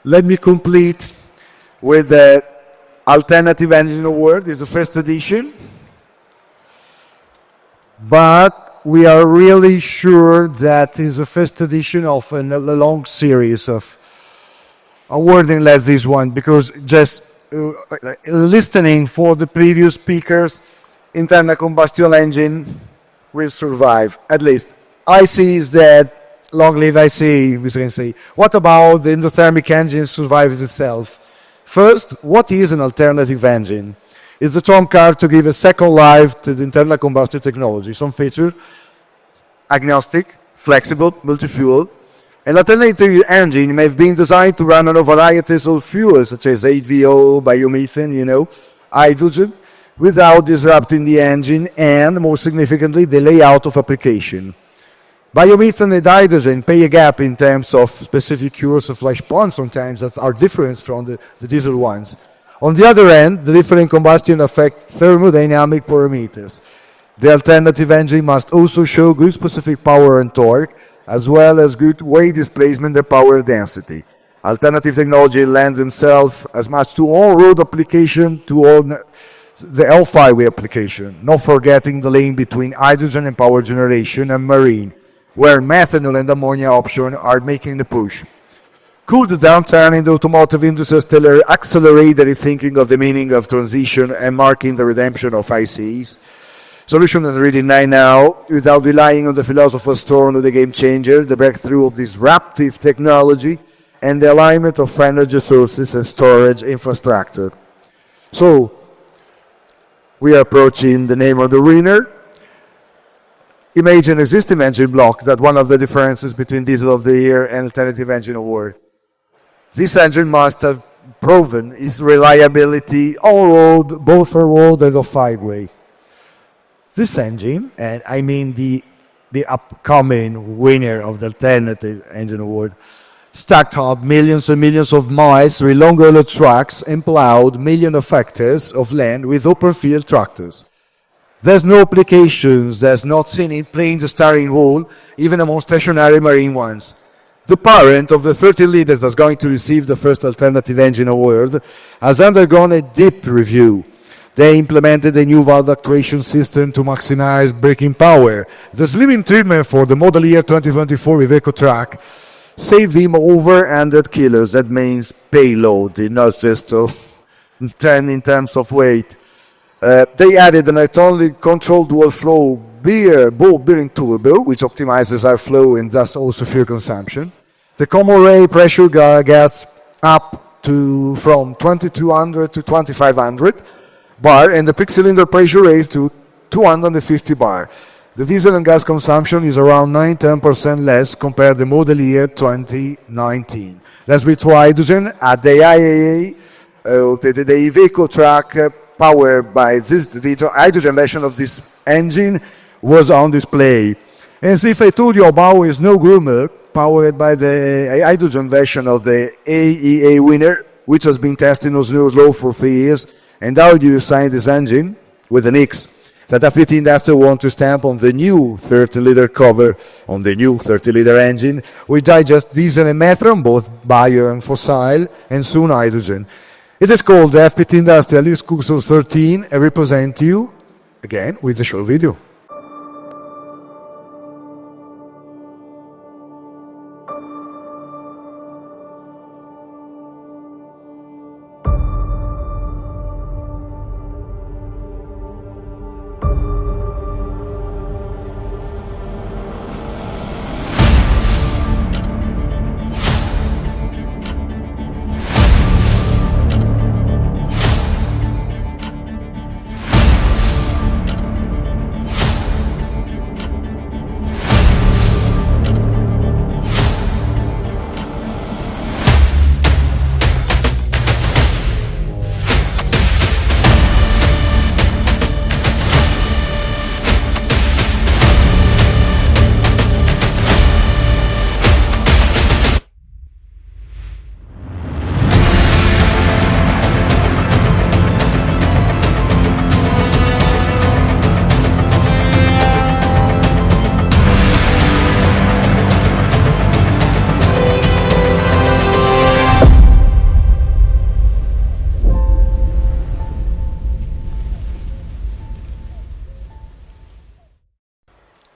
Let me complete with the Alternative Engine Award. It's the first edition. But we are really sure that is the first edition of a long series of awarding like this one, because just listening for the previous speakers, internal combustion engine will survive, at least. IC is dead, long live IC, we can say. What about the endothermic engine survives itself? First, what is an alternative engine? It's the trump card to give a second life to the internal combustion technology. Some features, agnostic, flexible, multi-fuel. An alternative engine may have been designed to run on a variety of fuels, such as HVO, biomethane, hydrogen, without disrupting the engine and, more significantly, the layout of application. Biomethane and hydrogen pay a gap in terms of specific cures of flash points sometimes that are different from the diesel ones. On the other hand, the different combustion affect thermodynamic parameters. The alternative engine must also show good specific power and torque, as well as good weight displacement and power density. Alternative technology lends itself as much to on-road application to all the L5 application, not forgetting the link between hydrogen and power generation and marine, where methanol and ammonia option are making the push. Could the downturn in the automotive industry still accelerate the rethinking of the meaning of transition and marking the redemption of ICEs? Solution is reading right now, without relying on the philosopher's stone of the game changer, the breakthrough of disruptive technology, and the alignment of energy sources and storage infrastructure. So, we are approaching the name of the winner. Imagine existing engine block, that one of the differences between Diesel of the Year and Alternative Engine Award. This engine must have proven its reliability on-road, both on-road and off-highway. This engine, and I mean the upcoming winner of the Alternative Engine Award, stacked up millions and millions of miles through long haulage trucks and plowed millions of hectares of land with open field tractors. There's no applications that's not seen it playing the starring role, even among stationary marine ones. The parent of the 30 leaders that's going to receive the first Alternative Engine Award has undergone a deep review. They implemented a new valve actuation system to maximize braking power. The slimming treatment for the model year 2024 Iveco truck saved him over 100 kilos. That means payload, not just in terms of weight. They added an electronically controlled dual flow ball bearing turbo, which optimizes airflow and thus also fuel consumption. The common ray pressure gets up to from 2200 to 2500 bar, and the peak cylinder pressure raised to 250 bar. The diesel and gas consumption is around 9-10% less compared to model year 2019. Let's be to hydrogen at the IAA, the Iveco truck powered by the hydrogen version of this engine was on display. As if I told you about is no groomer, powered by the hydrogen version of the AEA winner, which has been tested on slow for 3 years. And how do you sign this engine? With an X that FPT Industrial want to stamp on the new 30-liter cover on the new 30-liter engine, with digest diesel and methane, both bio and fossil, and soon hydrogen. It is called the FPT Industrial Xcursor 13 and represent you, again, with a short video.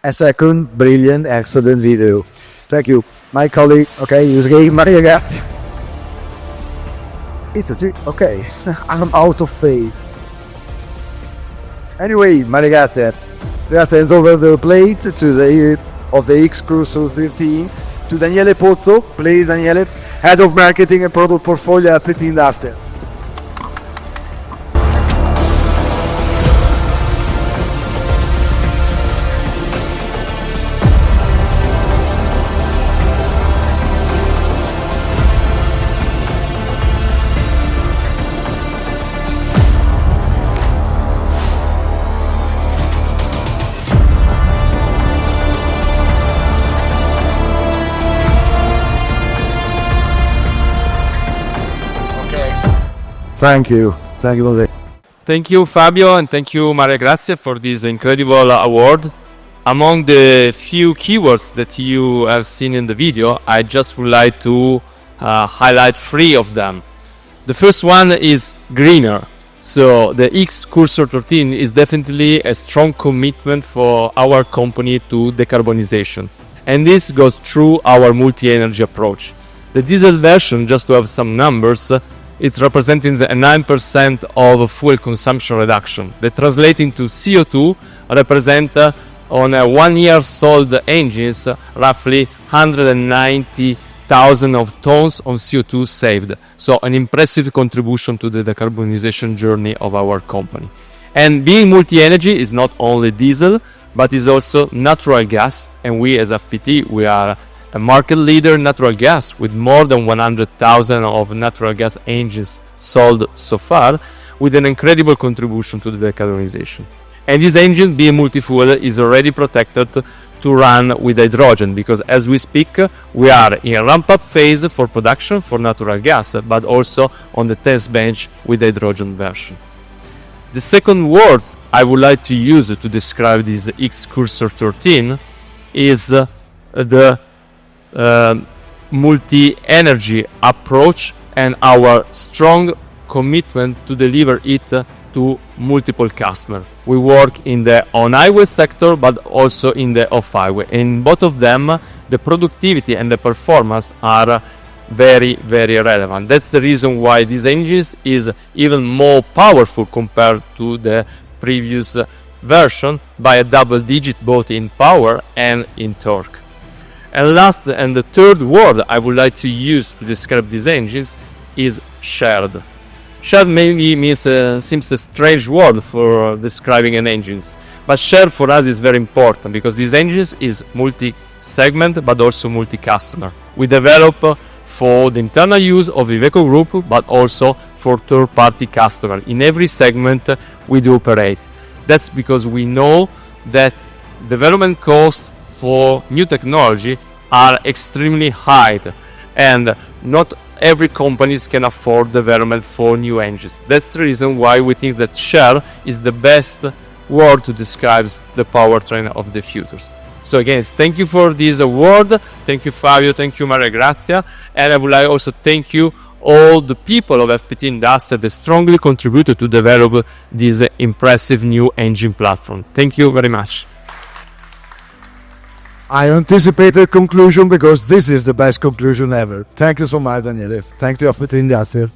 a second brilliant, excellent video. Thank you. My colleague, okay, Yusgei Maria Grazia. It's a trick, okay. I'm out of phase. Anyway, Maria Grazia, just hands over the plate to the Xcursor 13 to Daniele Pozzo. Please, Daniele, Head of Marketing and Product Portfolio at FPT Industrial. Thank you. Thank you, Lode. Thank you, Fabio, and thank you, Maria Grazia, for this incredible award. Among the few keywords that you have seen in the video, I just would like to highlight 3 of them. The first one is greener. So the Xcursor 13 is definitely a strong commitment for our company to decarbonization. And this goes through our multi-energy approach. The diesel version, just to have some numbers, it's representing a 9% of fuel consumption reduction. That translating to CO2 represent on a 1 year sold engines roughly 190,000 of tons of CO2 saved. So an impressive contribution to the decarbonization journey of our company. And being multi-energy is not only diesel, but is also natural gas. And we as FPT, we are a market leader in natural gas with more than 100,000 of natural gas engines sold so far, with an incredible contribution to the decarbonization. And this engine, being multifuel, is already protected to run with hydrogen, because as we speak, we are in a ramp-up phase for production for natural gas, but also on the test bench with the hydrogen version. The second words I would like to use to describe this Xcursor 13 is the multi-energy approach and our strong commitment to deliver it to multiple customers. We work in the on-highway sector, but also in the off-highway. In both of them, the productivity and the performance are very, very relevant. That's the reason why this engine is even more powerful compared to the previous version by a double digit, both in power and in torque. And last, and the third word I would like to use to describe these engines is shared. Shared maybe seems a strange word for describing an engine, but shared for us is very important because this engine is multi-segment but also multi-customer. We develop for the internal use of Iveco Group, but also for third-party customers. In every segment we do operate. That's because we know that development costs for new technology are extremely high, and not every company can afford development for new engines. That's the reason why we think that share is the best word to describe the powertrain of the future. So again, thank you for this award. Thank you, Fabio. Thank you, Maria Grazia. And I would like also thank you all the people of FPT Industrial that strongly contributed to develop this impressive new engine platform. Thank you very much. I anticipated conclusion because this is the best conclusion ever. Thank you so much, Daniele. Thank you, FPT Industrial.